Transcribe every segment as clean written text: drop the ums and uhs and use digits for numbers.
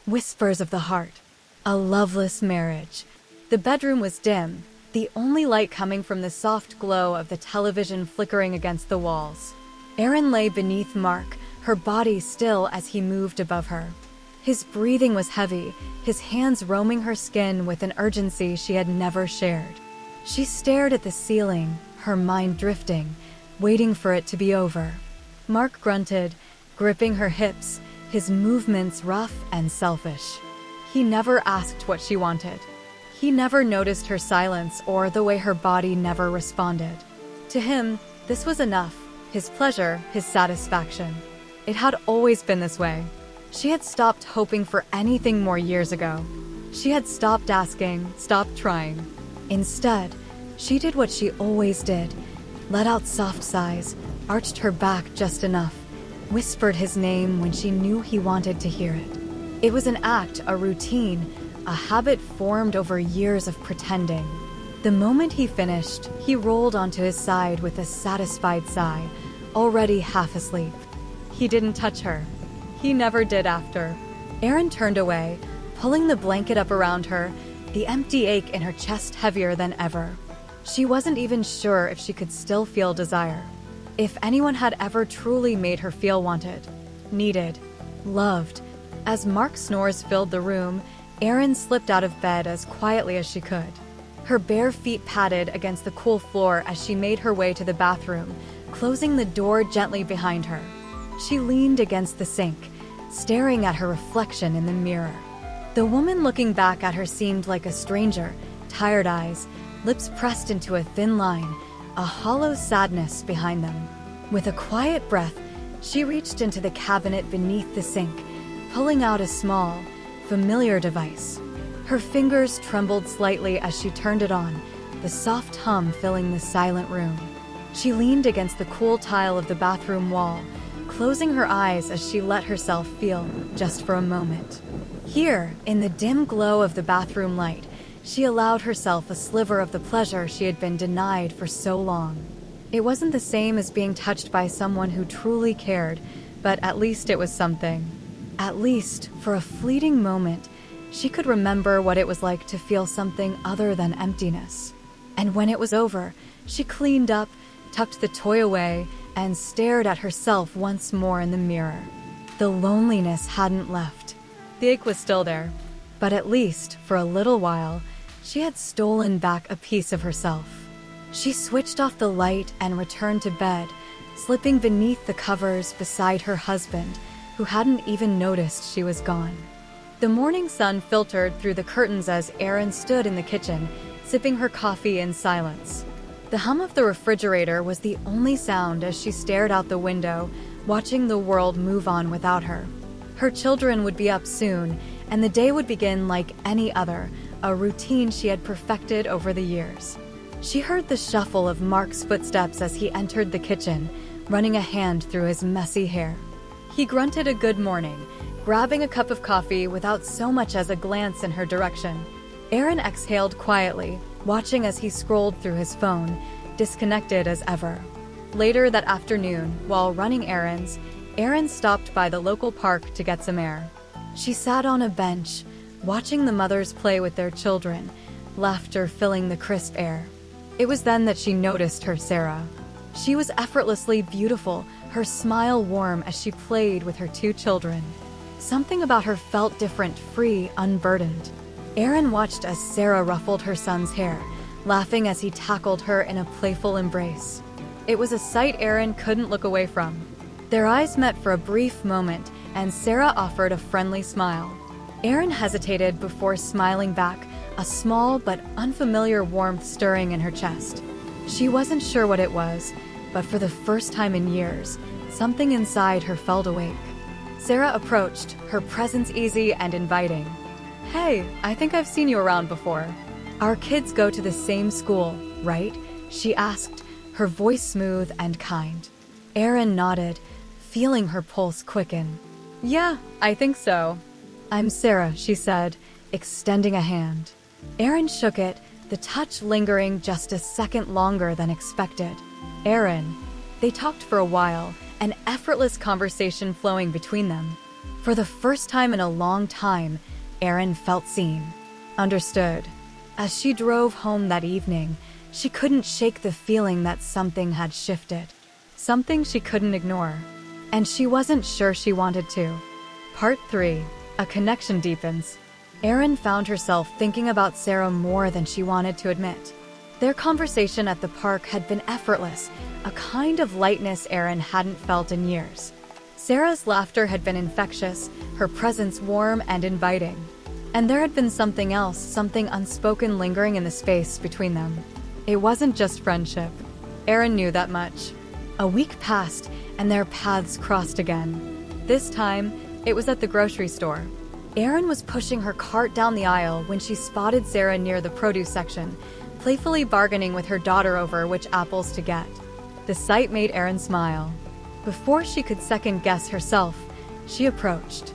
Whispers of the heart. A loveless marriage. The bedroom was dim, the only light coming from the soft glow of the television flickering against the walls. Erin lay beneath Mark, her body still as he moved above her. His breathing was heavy, his hands roaming her skin with an urgency she had never shared. She stared at the ceiling, her mind drifting, waiting for it to be over. Mark grunted, gripping her hips, his movements rough and selfish. He never asked what she wanted. He never noticed her silence or the way her body never responded. To him, this was enough, his pleasure, his satisfaction. It had always been this way. She had stopped hoping for anything more years ago. She had stopped asking, stopped trying. Instead, she did what she always did, let out soft sighs, arched her back just enough, whispered his name when she knew he wanted to hear it. It was an act, a routine, a habit formed over years of pretending. The moment he finished, he rolled onto his side with a satisfied sigh, already half asleep. He didn't touch her. He never did after. Erin turned away, pulling the blanket up around her, the empty ache in her chest heavier than ever. She wasn't even sure if she could still feel desire. If anyone had ever truly made her feel wanted, needed, loved. As Mark's snores filled the room, Erin slipped out of bed as quietly as she could. Her bare feet padded against the cool floor as she made her way to the bathroom, closing the door gently behind her. She leaned against the sink, staring at her reflection in the mirror. The woman looking back at her seemed like a stranger, tired eyes, lips pressed into a thin line, a hollow sadness behind them. With a quiet breath, she reached into the cabinet beneath the sink, pulling out a small, familiar device. Her fingers trembled slightly as she turned it on, the soft hum filling the silent room. She leaned against the cool tile of the bathroom wall, closing her eyes as she let herself feel, just for a moment. Here, in the dim glow of the bathroom light, she allowed herself a sliver of the pleasure she had been denied for so long. It wasn't the same as being touched by someone who truly cared, but at least it was something. At least, for a fleeting moment, she could remember what it was like to feel something other than emptiness. And when it was over, she cleaned up, tucked the toy away, and stared at herself once more in the mirror. The loneliness hadn't left. The ache was still there, but at least, for a little while, she had stolen back a piece of herself. She switched off the light and returned to bed, slipping beneath the covers beside her husband, who hadn't even noticed she was gone. The morning sun filtered through the curtains as Erin stood in the kitchen, sipping her coffee in silence. The hum of the refrigerator was the only sound as she stared out the window, watching the world move on without her. Her children would be up soon, and the day would begin like any other, a routine she had perfected over the years. She heard the shuffle of Mark's footsteps as he entered the kitchen, running a hand through his messy hair. He grunted a good morning, grabbing a cup of coffee without so much as a glance in her direction. Erin exhaled quietly, watching as he scrolled through his phone, disconnected as ever. Later that afternoon, while running errands, Erin stopped by the local park to get some air. She sat on a bench, watching the mothers play with their children, laughter filling the crisp air. It was then that she noticed her Sarah. She was effortlessly beautiful, her smile warm as she played with her two children. Something about her felt different, free, unburdened. Erin watched as Sarah ruffled her son's hair, laughing as he tackled her in a playful embrace. It was a sight Erin couldn't look away from. Their eyes met for a brief moment, and Sarah offered a friendly smile. Erin hesitated before smiling back, a small but unfamiliar warmth stirring in her chest. She wasn't sure what it was, but for the first time in years, something inside her felt awake. Sarah approached, her presence easy and inviting. "Hey, I think I've seen you around before. Our kids go to the same school, right?" she asked, her voice smooth and kind. Erin nodded, feeling her pulse quicken. "Yeah, I think so." "I'm Sarah," she said, extending a hand. Erin shook it, the touch lingering just a second longer than expected. Erin. They talked for a while, an effortless conversation flowing between them. For the first time in a long time, Erin felt seen, understood. As she drove home that evening, she couldn't shake the feeling that something had shifted. Something she couldn't ignore. And she wasn't sure she wanted to. Part 3. A connection deepens. Erin found herself thinking about Sarah more than she wanted to admit. Their conversation at the park had been effortless, a kind of lightness Erin hadn't felt in years. Sarah's laughter had been infectious, her presence warm and inviting. And there had been something else, something unspoken lingering in the space between them. It wasn't just friendship. Erin knew that much. A week passed, and their paths crossed again. This time, it was at the grocery store. Erin was pushing her cart down the aisle when she spotted Sarah near the produce section, playfully bargaining with her daughter over which apples to get. The sight made Erin smile. Before she could second-guess herself, she approached.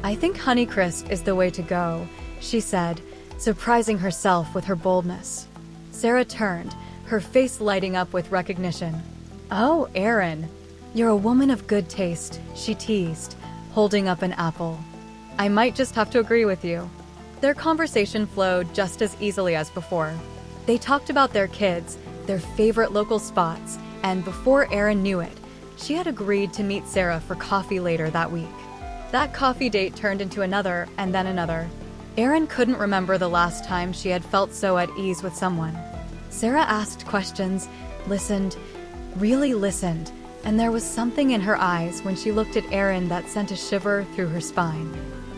"I think Honeycrisp is the way to go," she said, surprising herself with her boldness. Sarah turned, her face lighting up with recognition. "Oh, Erin, you're a woman of good taste," she teased, holding up an apple. "I might just have to agree with you." Their conversation flowed just as easily as before. They talked about their kids, their favorite local spots, and before Erin knew it, she had agreed to meet Sarah for coffee later that week. That coffee date turned into another, and then another. Erin couldn't remember the last time she had felt so at ease with someone. Sarah asked questions, listened, really listened, and there was something in her eyes when she looked at Erin that sent a shiver through her spine.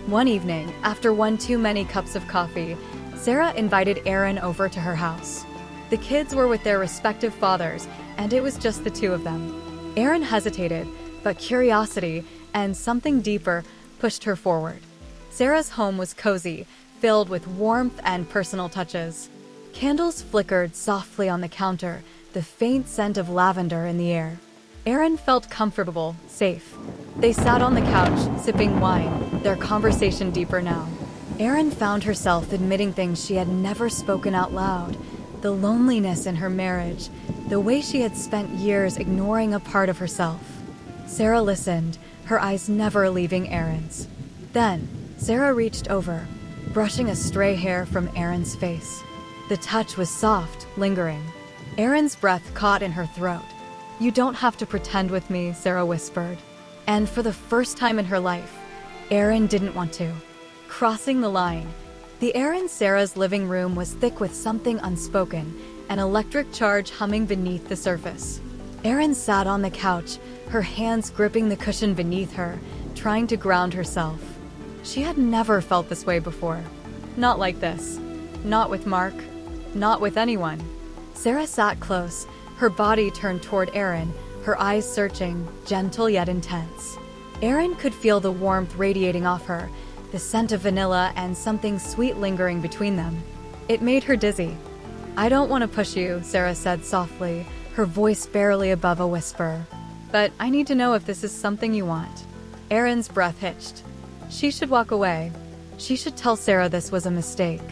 One evening, after one too many cups of coffee, Sarah invited Erin over to her house. The kids were with their respective fathers, and it was just the two of them. Erin hesitated, but curiosity and something deeper pushed her forward. Sarah's home was cozy, filled with warmth and personal touches. Candles flickered softly on the counter, the faint scent of lavender in the air. Erin felt comfortable, safe. They sat on the couch, sipping wine, their conversation deeper now. Erin found herself admitting things she had never spoken out loud. The loneliness in her marriage, the way she had spent years ignoring a part of herself. Sarah listened, her eyes never leaving Erin's. Then, Sarah reached over, brushing a stray hair from Erin's face. The touch was soft, lingering. Erin's breath caught in her throat. "You don't have to pretend with me," Sarah whispered. And for the first time in her life, Erin didn't want to. Crossing the line, the air in Sarah's living room was thick with something unspoken, an electric charge humming beneath the surface. Erin sat on the couch, her hands gripping the cushion beneath her, trying to ground herself. She had never felt this way before. Not like this. Not with Mark. Not with anyone. Sarah sat close, her body turned toward Erin, her eyes searching, gentle yet intense. Erin could feel the warmth radiating off her, the scent of vanilla and something sweet lingering between them. It made her dizzy. "I don't want to push you," Sarah said softly, her voice barely above a whisper. "But I need to know if this is something you want." Erin's breath hitched. She should walk away. She should tell Sarah this was a mistake.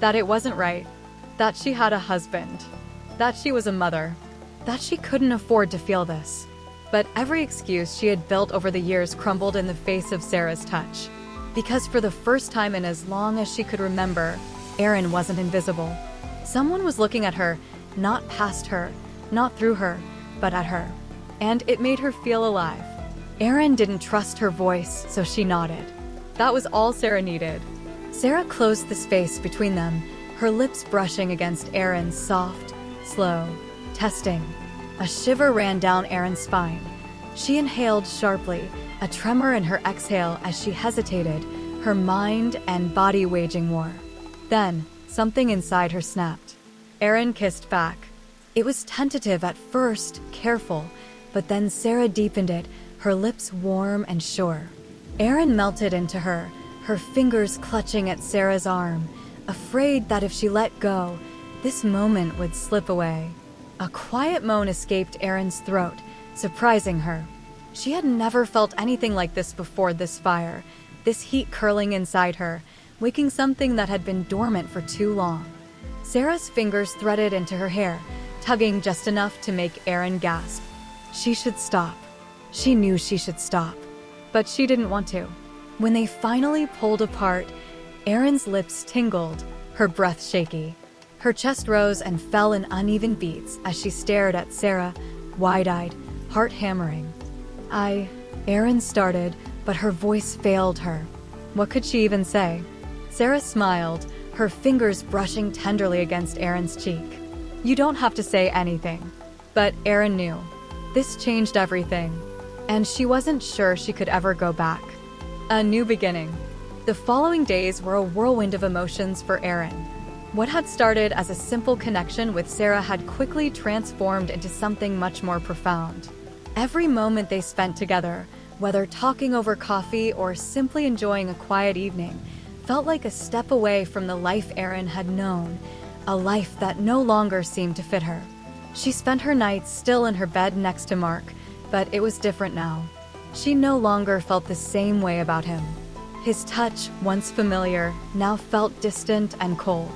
That it wasn't right. That she had a husband. That she was a mother. That she couldn't afford to feel this. But every excuse she had built over the years crumbled in the face of Sarah's touch. Because for the first time in as long as she could remember, Erin wasn't invisible. Someone was looking at her, not past her, not through her, but at her. And it made her feel alive. Erin didn't trust her voice, so she nodded. That was all Sarah needed. Sarah closed the space between them, her lips brushing against Erin's soft, slow, testing. A shiver ran down Erin's spine. She inhaled sharply, a tremor in her exhale as she hesitated, her mind and body waging war. Then, something inside her snapped. Erin kissed back. It was tentative at first, careful, but then Sarah deepened it, her lips warm and sure. Erin melted into her, her fingers clutching at Sarah's arm, afraid that if she let go, this moment would slip away. A quiet moan escaped Erin's throat, surprising her. She had never felt anything like this before this fire, this heat curling inside her, waking something that had been dormant for too long. Sarah's fingers threaded into her hair, tugging just enough to make Erin gasp. She should stop. She knew she should stop. But she didn't want to. When they finally pulled apart, Erin's lips tingled, her breath shaky. Her chest rose and fell in uneven beats as she stared at Sarah, wide-eyed, heart hammering. Erin started, but her voice failed her. What could she even say? Sarah smiled, her fingers brushing tenderly against Erin's cheek. You don't have to say anything. But Erin knew. This changed everything, and she wasn't sure she could ever go back. A new beginning. The following days were a whirlwind of emotions for Erin. What had started as a simple connection with Sarah had quickly transformed into something much more profound. Every moment they spent together, whether talking over coffee or simply enjoying a quiet evening, felt like a step away from the life Erin had known, a life that no longer seemed to fit her. She spent her nights still in her bed next to Mark, but it was different now. She no longer felt the same way about him. His touch, once familiar, now felt distant and cold.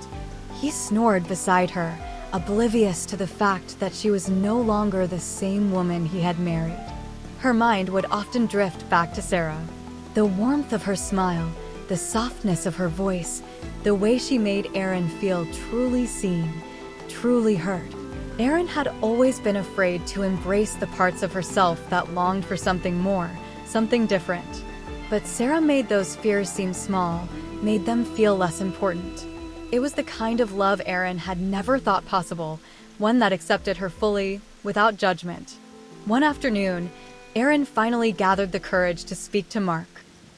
He snored beside her, oblivious to the fact that she was no longer the same woman he had married. Her mind would often drift back to Sarah. The warmth of her smile, the softness of her voice, the way she made Erin feel truly seen, truly heard. Erin had always been afraid to embrace the parts of herself that longed for something more, something different. But Sarah made those fears seem small, made them feel less important. It was the kind of love Erin had never thought possible, one that accepted her fully, without judgment. One afternoon, Erin finally gathered the courage to speak to Mark.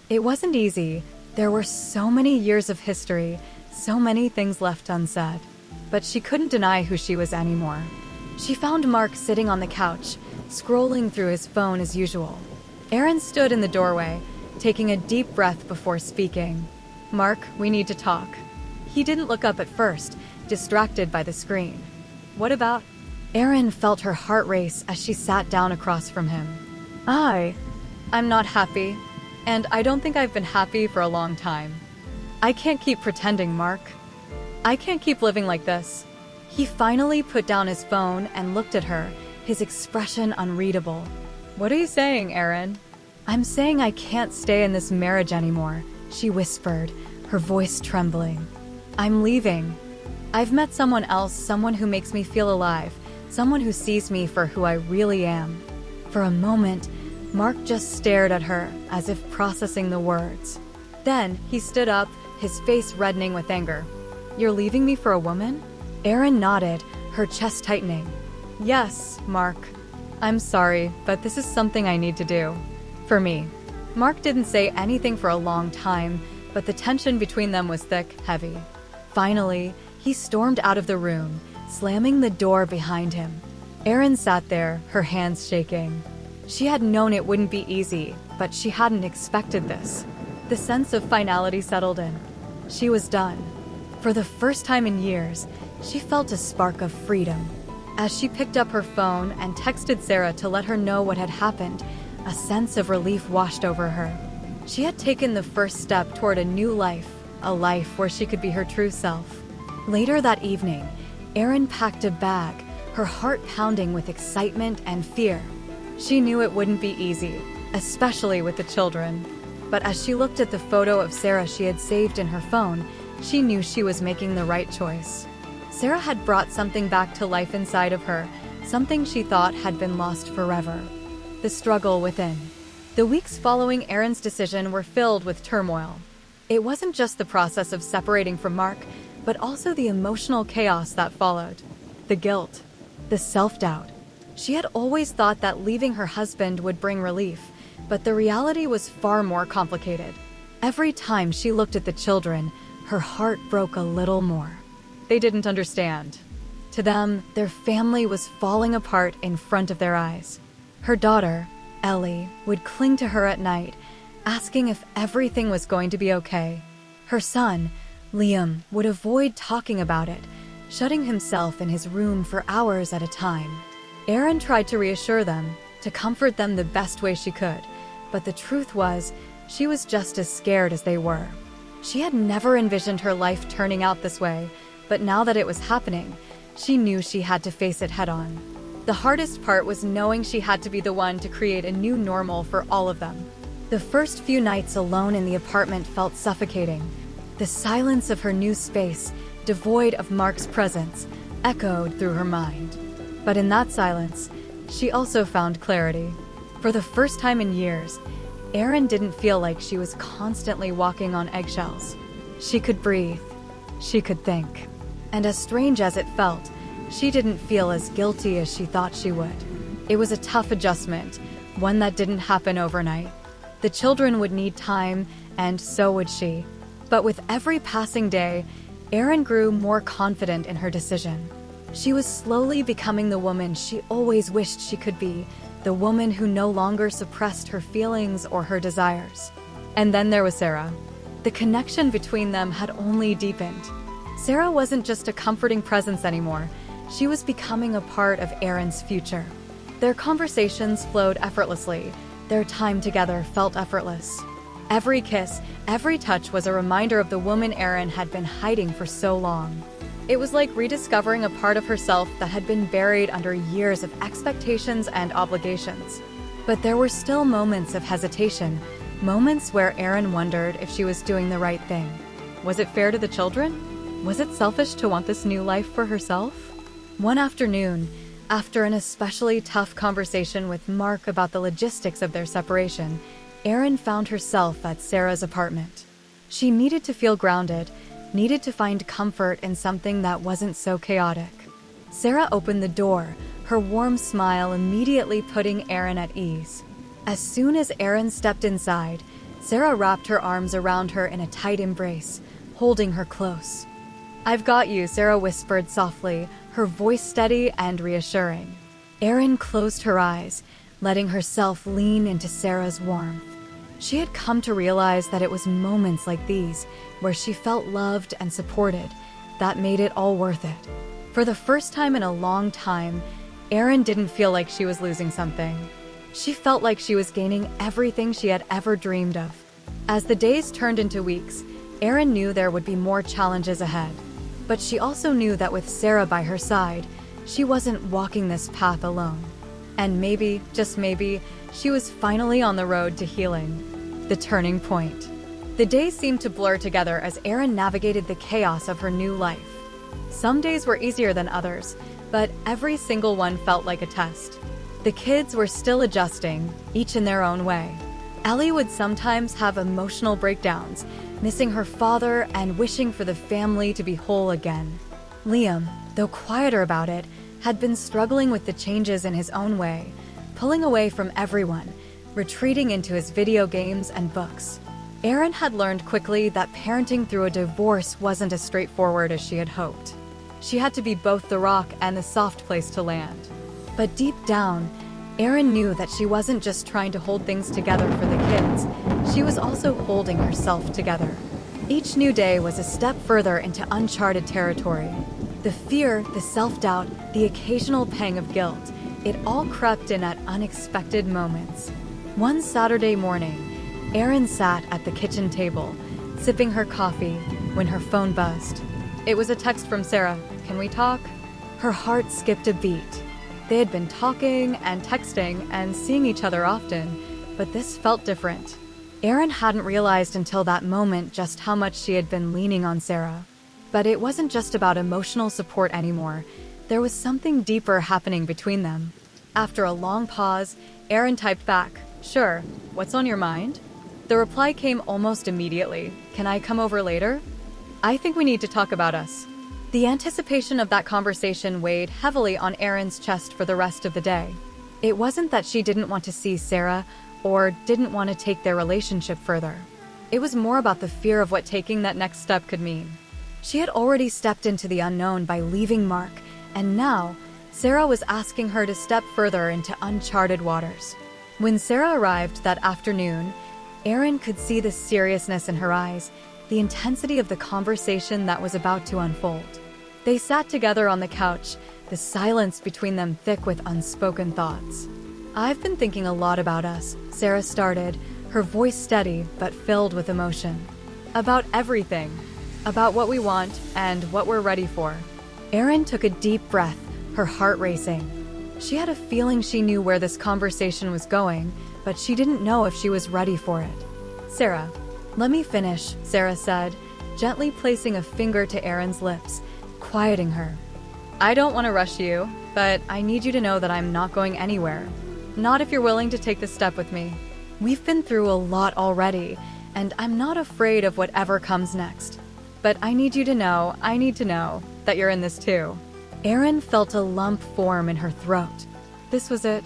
It wasn't easy. There were so many years of history, so many things left unsaid. But she couldn't deny who she was anymore. She found Mark sitting on the couch, scrolling through his phone as usual. Erin stood in the doorway, taking a deep breath before speaking. Mark, we need to talk. He didn't look up at first, distracted by the screen. What about? Erin felt her heart race as she sat down across from him. I'm not happy, and I don't think I've been happy for a long time. I can't keep pretending, Mark. I can't keep living like this. He finally put down his phone and looked at her, his expression unreadable. What are you saying, Erin? I'm saying I can't stay in this marriage anymore, she whispered, her voice trembling. I'm leaving. I've met someone else, someone who makes me feel alive, someone who sees me for who I really am. For a moment, Mark just stared at her, as if processing the words. Then he stood up, his face reddening with anger. You're leaving me for a woman? Erin nodded, her chest tightening. Yes, Mark. I'm sorry, but this is something I need to do. For me. Mark didn't say anything for a long time, but the tension between them was thick, heavy. Finally, he stormed out of the room, slamming the door behind him. Erin sat there, her hands shaking. She had known it wouldn't be easy, but she hadn't expected this. The sense of finality settled in. She was done. For the first time in years, she felt a spark of freedom. As she picked up her phone and texted Sarah to let her know what had happened, a sense of relief washed over her. She had taken the first step toward a new life, a life where she could be her true self. Later that evening, Erin packed a bag, her heart pounding with excitement and fear. She knew it wouldn't be easy, especially with the children. But as she looked at the photo of Sarah she had saved in her phone, she knew she was making the right choice. Sarah had brought something back to life inside of her, something she thought had been lost forever. The struggle within. The weeks following Erin's decision were filled with turmoil. It wasn't just the process of separating from Mark, but also the emotional chaos that followed. The guilt, the self-doubt. She had always thought that leaving her husband would bring relief, but the reality was far more complicated. Every time she looked at the children, her heart broke a little more. They didn't understand. To them, their family was falling apart in front of their eyes. Her daughter, Ellie, would cling to her at night, asking if everything was going to be okay. Her son, Liam, would avoid talking about it, shutting himself in his room for hours at a time. Erin tried to reassure them, to comfort them the best way she could, but the truth was, she was just as scared as they were. She had never envisioned her life turning out this way, but now that it was happening, she knew she had to face it head-on. The hardest part was knowing she had to be the one to create a new normal for all of them. The first few nights alone in the apartment felt suffocating. The silence of her new space, devoid of Mark's presence, echoed through her mind. But in that silence, she also found clarity. For the first time in years, Erin didn't feel like she was constantly walking on eggshells. She could breathe. She could think. And as strange as it felt, she didn't feel as guilty as she thought she would. It was a tough adjustment, one that didn't happen overnight. The children would need time, and so would she. But with every passing day, Erin grew more confident in her decision. She was slowly becoming the woman she always wished she could be, the woman who no longer suppressed her feelings or her desires. And then there was Sarah. The connection between them had only deepened. Sarah wasn't just a comforting presence anymore. She was becoming a part of Erin's future. Their conversations flowed effortlessly. Their time together felt effortless. Every kiss, every touch was a reminder of the woman Erin had been hiding for so long. It was like rediscovering a part of herself that had been buried under years of expectations and obligations. But there were still moments of hesitation, moments where Erin wondered if she was doing the right thing. Was it fair to the children? Was it selfish to want this new life for herself? One afternoon, after an especially tough conversation with Mark about the logistics of their separation, Erin found herself at Sarah's apartment. She needed to feel grounded, needed to find comfort in something that wasn't so chaotic. Sarah opened the door, her warm smile immediately putting Erin at ease. As soon as Erin stepped inside, Sarah wrapped her arms around her in a tight embrace, holding her close. "I've got you," Sarah whispered softly, her voice steady and reassuring. Erin closed her eyes, letting herself lean into Sarah's warmth. She had come to realize that it was moments like these, where she felt loved and supported, that made it all worth it. For the first time in a long time, Erin didn't feel like she was losing something. She felt like she was gaining everything she had ever dreamed of. As the days turned into weeks, Erin knew there would be more challenges ahead. But she also knew that with Sarah by her side, she wasn't walking this path alone. And maybe, just maybe, she was finally on the road to healing. The turning point. The days seemed to blur together as Erin navigated the chaos of her new life. Some days were easier than others, but every single one felt like a test. The kids were still adjusting, each in their own way. Ellie would sometimes have emotional breakdowns, missing her father and wishing for the family to be whole again. Liam, though quieter about it, had been struggling with the changes in his own way, pulling away from everyone, retreating into his video games and books. Erin had learned quickly that parenting through a divorce wasn't as straightforward as she had hoped. She had to be both the rock and the soft place to land. But deep down, Erin knew that she wasn't just trying to hold things together for the kids, she was also holding herself together. Each new day was a step further into uncharted territory. The fear, the self-doubt, the occasional pang of guilt, it all crept in at unexpected moments. One Saturday morning, Erin sat at the kitchen table, sipping her coffee, when her phone buzzed. It was a text from Sarah. "Can we talk?" Her heart skipped a beat. They had been talking and texting and seeing each other often, but this felt different. Erin hadn't realized until that moment just how much she had been leaning on Sarah. But it wasn't just about emotional support anymore. There was something deeper happening between them. After a long pause, Erin typed back, "Sure, what's on your mind?" The reply came almost immediately. "Can I come over later? I think we need to talk about us." The anticipation of that conversation weighed heavily on Erin's chest for the rest of the day. It wasn't that she didn't want to see Sarah or didn't want to take their relationship further. It was more about the fear of what taking that next step could mean. She had already stepped into the unknown by leaving Mark, and now Sarah was asking her to step further into uncharted waters. When Sarah arrived that afternoon, Erin could see the seriousness in her eyes, the intensity of the conversation that was about to unfold. They sat together on the couch, the silence between them thick with unspoken thoughts. "I've been thinking a lot about us," Sarah started, her voice steady but filled with emotion. "About everything. About what we want and what we're ready for." Erin took a deep breath, her heart racing. She had a feeling she knew where this conversation was going, but she didn't know if she was ready for it. "Sarah, let me finish," Sarah said, gently placing a finger to Erin's lips, quieting her. "I don't want to rush you, but I need you to know that I'm not going anywhere. Not if you're willing to take this step with me. We've been through a lot already, and I'm not afraid of whatever comes next. But I need to know that you're in this too." Erin felt a lump form in her throat. This was it.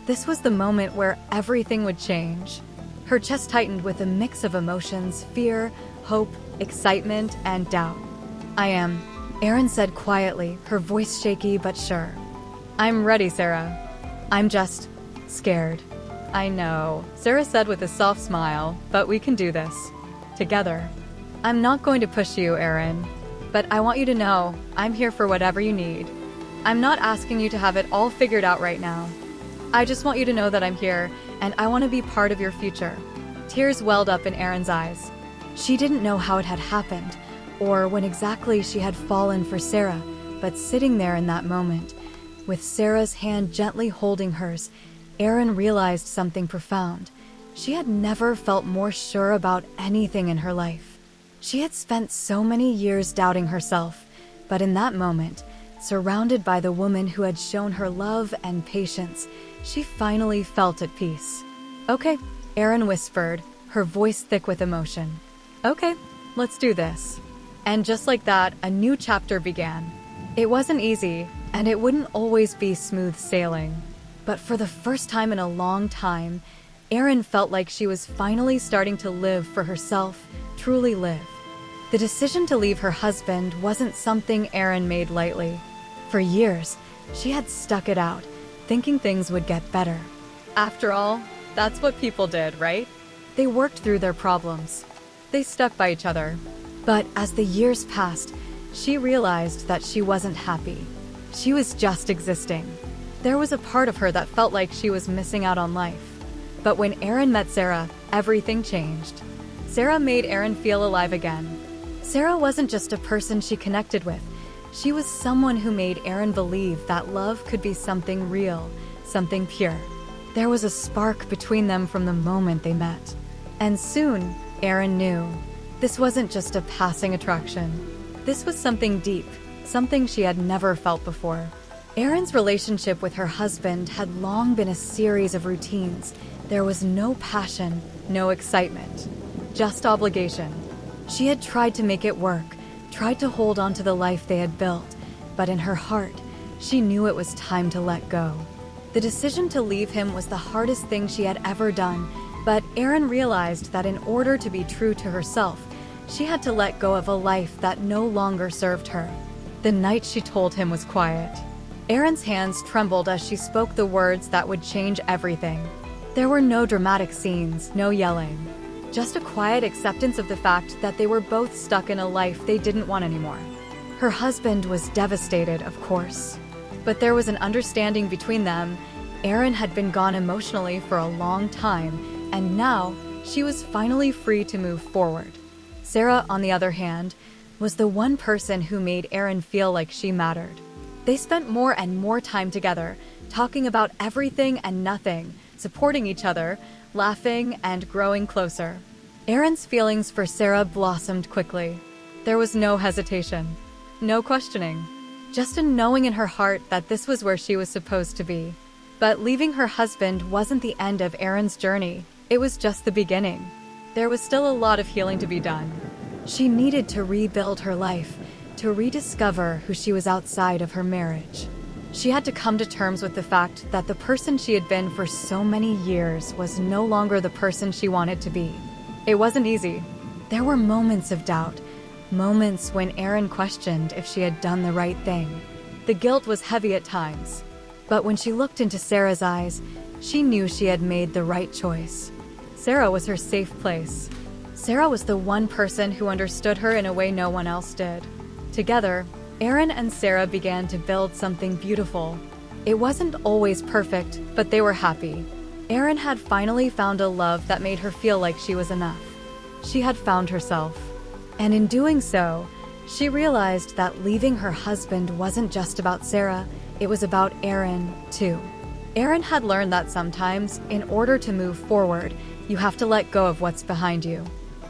This was the moment where everything would change. Her chest tightened with a mix of emotions: fear, hope, excitement, and doubt. "I am," Erin said quietly, her voice shaky but sure. "I'm ready, Sarah. I'm just scared." "I know," Sarah said with a soft smile, "but we can do this together. I'm not going to push you, Erin, but I want you to know I'm here for whatever you need. I'm not asking you to have it all figured out right now. I just want you to know that I'm here, and I want to be part of your future." Tears welled up in Erin's eyes. She didn't know how it had happened, or when exactly she had fallen for Sarah, but sitting there in that moment, with Sarah's hand gently holding hers, Erin realized something profound. She had never felt more sure about anything in her life. She had spent so many years doubting herself, but in that moment, surrounded by the woman who had shown her love and patience, she finally felt at peace. "Okay," Erin whispered, her voice thick with emotion. "Okay, let's do this." And just like that, a new chapter began. It wasn't easy, and it wouldn't always be smooth sailing. But for the first time in a long time, Erin felt like she was finally starting to live for herself, truly live. The decision to leave her husband wasn't something Erin made lightly. For years, she had stuck it out, thinking things would get better. After all, that's what people did, right? They worked through their problems. They stuck by each other. But as the years passed, she realized that she wasn't happy. She was just existing. There was a part of her that felt like she was missing out on life. But when Erin met Sarah, everything changed. Sarah made Erin feel alive again. Sarah wasn't just a person she connected with. She was someone who made Erin believe that love could be something real, something pure. There was a spark between them from the moment they met. And soon, Erin knew. This wasn't just a passing attraction. This was something deep, something she had never felt before. Erin's relationship with her husband had long been a series of routines. There was no passion, no excitement, just obligation. She had tried to make it work, tried to hold on to the life they had built, but in her heart, she knew it was time to let go. The decision to leave him was the hardest thing she had ever done, but Erin realized that in order to be true to herself, she had to let go of a life that no longer served her. The night she told him was quiet. Erin's hands trembled as she spoke the words that would change everything. There were no dramatic scenes, no yelling. Just a quiet acceptance of the fact that they were both stuck in a life they didn't want anymore. Her husband was devastated, of course. But there was an understanding between them. Erin had been gone emotionally for a long time, and now she was finally free to move forward. Sarah, on the other hand, was the one person who made Erin feel like she mattered. They spent more and more time together, talking about everything and nothing, supporting each other, laughing, and growing closer. Erin's feelings for Sarah blossomed quickly. There was no hesitation, no questioning, just a knowing in her heart that this was where she was supposed to be. But leaving her husband wasn't the end of Erin's journey. It was just the beginning. There was still a lot of healing to be done. She needed to rebuild her life, to rediscover who she was outside of her marriage. She had to come to terms with the fact that the person she had been for so many years was no longer the person she wanted to be. It wasn't easy. There were moments of doubt, moments when Erin questioned if she had done the right thing. The guilt was heavy at times. But when she looked into Sarah's eyes, she knew she had made the right choice. Sarah was her safe place. Sarah was the one person who understood her in a way no one else did. Together, Erin and Sarah began to build something beautiful. It wasn't always perfect, but they were happy. Erin had finally found a love that made her feel like she was enough. She had found herself. And in doing so, she realized that leaving her husband wasn't just about Sarah, it was about Erin, too. Erin had learned that sometimes, in order to move forward, you have to let go of what's behind you.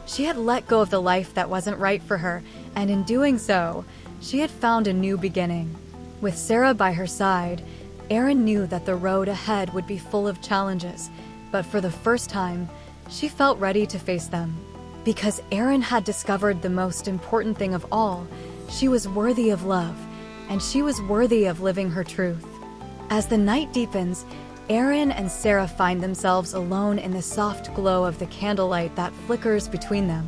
She had let go of the life that wasn't right for her, and in doing so, she had found a new beginning. With Sarah by her side, Erin knew that the road ahead would be full of challenges, but for the first time, she felt ready to face them. Because Erin had discovered the most important thing of all, she was worthy of love, and she was worthy of living her truth. As the night deepens, Erin and Sarah find themselves alone in the soft glow of the candlelight that flickers between them.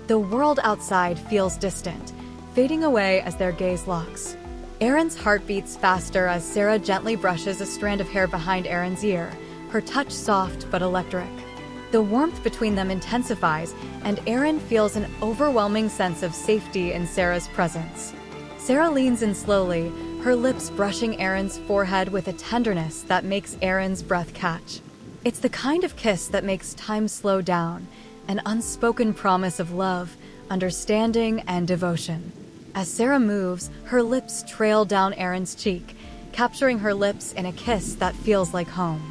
The world outside feels distant, fading away as their gaze locks. Erin's heart beats faster as Sarah gently brushes a strand of hair behind Erin's ear, her touch soft but electric. The warmth between them intensifies, and Erin feels an overwhelming sense of safety in Sarah's presence. Sarah leans in slowly, her lips brushing Erin's forehead with a tenderness that makes Erin's breath catch. It's the kind of kiss that makes time slow down, an unspoken promise of love, understanding, and devotion. As Sarah moves, her lips trail down Erin's cheek, capturing her lips in a kiss that feels like home.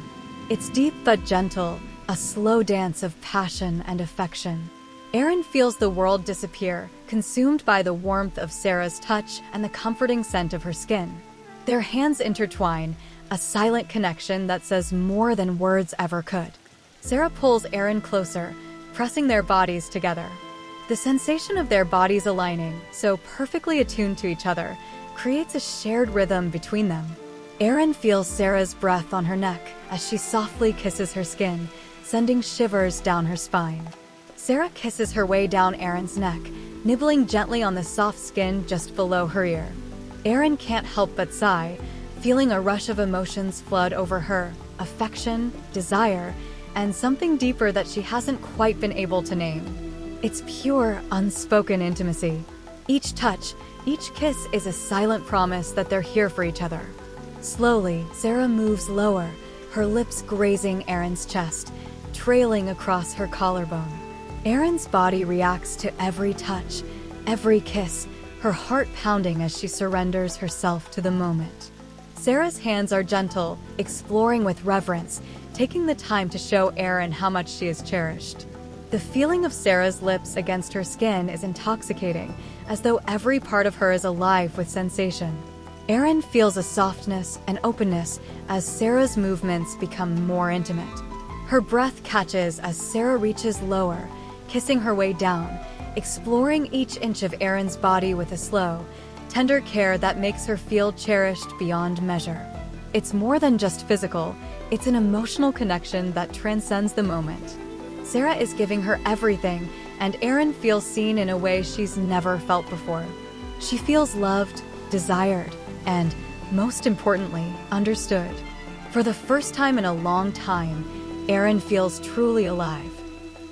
It's deep but gentle, a slow dance of passion and affection. Erin feels the world disappear, consumed by the warmth of Sarah's touch and the comforting scent of her skin. Their hands intertwine, a silent connection that says more than words ever could. Sarah pulls Erin closer, pressing their bodies together. The sensation of their bodies aligning, so perfectly attuned to each other, creates a shared rhythm between them. Erin feels Sarah's breath on her neck as she softly kisses her skin, sending shivers down her spine. Sarah kisses her way down Erin's neck, nibbling gently on the soft skin just below her ear. Erin can't help but sigh, feeling a rush of emotions flood over her, affection, desire, and something deeper that she hasn't quite been able to name. It's pure, unspoken intimacy. Each touch, each kiss is a silent promise that they're here for each other. Slowly, Sarah moves lower, her lips grazing Erin's chest, trailing across her collarbone. Erin's body reacts to every touch, every kiss, her heart pounding as she surrenders herself to the moment. Sarah's hands are gentle, exploring with reverence, taking the time to show Erin how much she is cherished. The feeling of Sarah's lips against her skin is intoxicating, as though every part of her is alive with sensation. Erin feels a softness and openness as Sarah's movements become more intimate. Her breath catches as Sarah reaches lower, kissing her way down, exploring each inch of Erin's body with a slow, tender care that makes her feel cherished beyond measure. It's more than just physical, it's an emotional connection that transcends the moment. Sarah is giving her everything, and Erin feels seen in a way she's never felt before. She feels loved, desired, and, most importantly, understood. For the first time in a long time, Erin feels truly alive.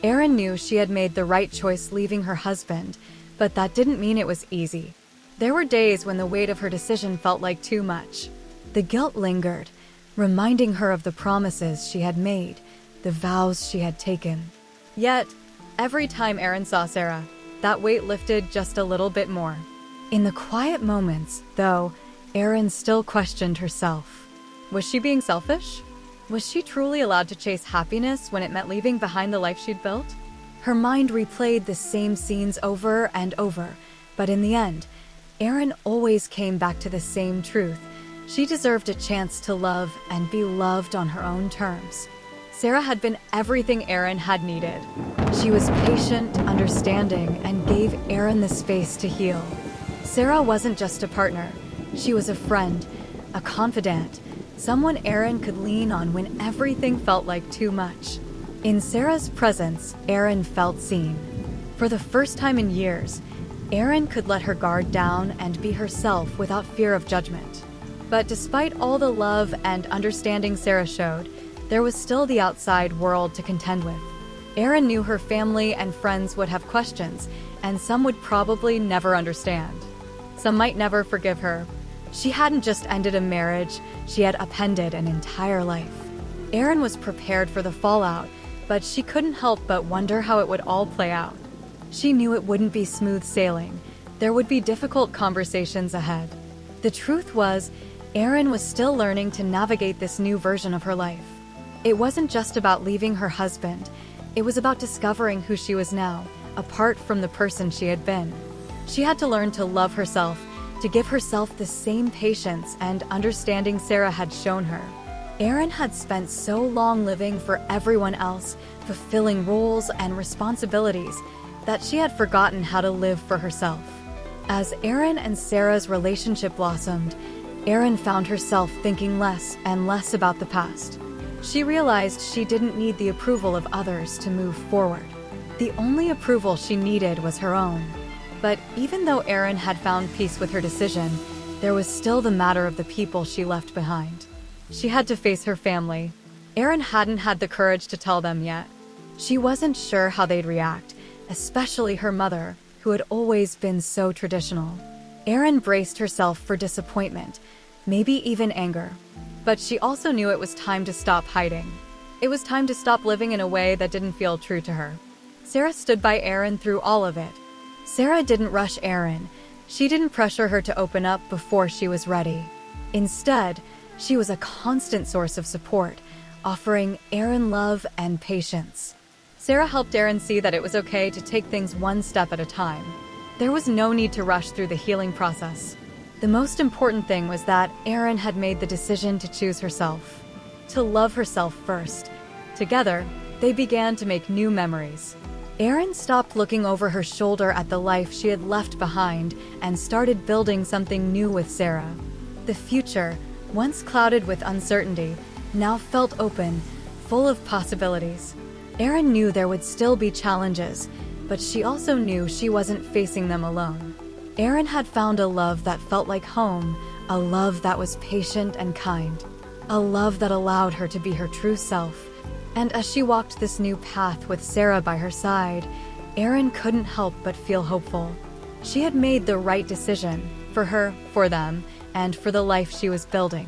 Erin knew she had made the right choice leaving her husband, but that didn't mean it was easy. There were days when the weight of her decision felt like too much. The guilt lingered, reminding her of the promises she had made, the vows she had taken. Yet, every time Erin saw Sarah, that weight lifted just a little bit more. In the quiet moments, though, Erin still questioned herself. Was she being selfish? Was she truly allowed to chase happiness when it meant leaving behind the life she'd built? Her mind replayed the same scenes over and over, but in the end, Erin always came back to the same truth. She deserved a chance to love and be loved on her own terms. Sarah had been everything Erin had needed. She was patient, understanding, and gave Erin the space to heal. Sarah wasn't just a partner. She was a friend, a confidant, someone Erin could lean on when everything felt like too much. In Sarah's presence, Erin felt seen. For the first time in years, Erin could let her guard down and be herself without fear of judgment. But despite all the love and understanding Sarah showed, there was still the outside world to contend with. Erin knew her family and friends would have questions, and some would probably never understand. Some might never forgive her. She hadn't just ended a marriage, she had upended an entire life. Erin was prepared for the fallout, but she couldn't help but wonder how it would all play out. She knew it wouldn't be smooth sailing. There would be difficult conversations ahead. The truth was, Erin was still learning to navigate this new version of her life. It wasn't just about leaving her husband, it was about discovering who she was now, apart from the person she had been. She had to learn to love herself, to give herself the same patience and understanding Sarah had shown her. Erin had spent so long living for everyone else, fulfilling roles and responsibilities, that she had forgotten how to live for herself. As Erin and Sarah's relationship blossomed, Erin found herself thinking less and less about the past. She realized she didn't need the approval of others to move forward. The only approval she needed was her own. But even though Erin had found peace with her decision, there was still the matter of the people she left behind. She had to face her family. Erin hadn't had the courage to tell them yet. She wasn't sure how they'd react, especially her mother, who had always been so traditional. Erin braced herself for disappointment, maybe even anger. But she also knew it was time to stop hiding. It was time to stop living in a way that didn't feel true to her. Sarah stood by Erin through all of it. Sarah didn't rush Erin. She didn't pressure her to open up before she was ready. Instead, she was a constant source of support, offering Erin love and patience. Sarah helped Erin see that it was okay to take things one step at a time. There was no need to rush through the healing process. The most important thing was that Erin had made the decision to choose herself, to love herself first. Together, they began to make new memories. Erin stopped looking over her shoulder at the life she had left behind and started building something new with Sarah. The future, once clouded with uncertainty, now felt open, full of possibilities. Erin knew there would still be challenges, but she also knew she wasn't facing them alone. Erin had found a love that felt like home, a love that was patient and kind, a love that allowed her to be her true self. And as she walked this new path with Sarah by her side, Erin couldn't help but feel hopeful. She had made the right decision, for her, for them, and for the life she was building.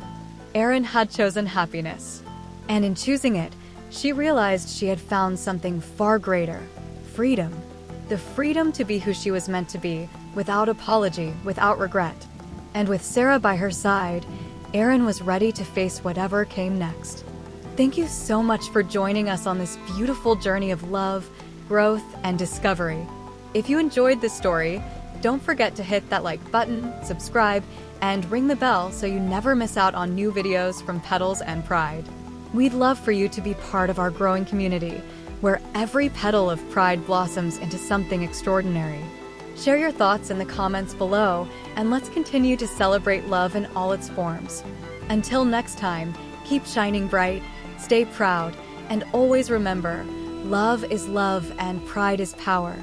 Erin had chosen happiness. And in choosing it, she realized she had found something far greater: freedom. The freedom to be who she was meant to be, without apology, without regret. And with Sarah by her side, Erin was ready to face whatever came next. Thank you so much for joining us on this beautiful journey of love, growth, and discovery. If you enjoyed this story, don't forget to hit that like button, subscribe, and ring the bell so you never miss out on new videos from Petals and Pride. We'd love for you to be part of our growing community, where every petal of pride blossoms into something extraordinary. Share your thoughts in the comments below, and let's continue to celebrate love in all its forms. Until next time, keep shining bright, stay proud, and always remember, love is love and pride is power.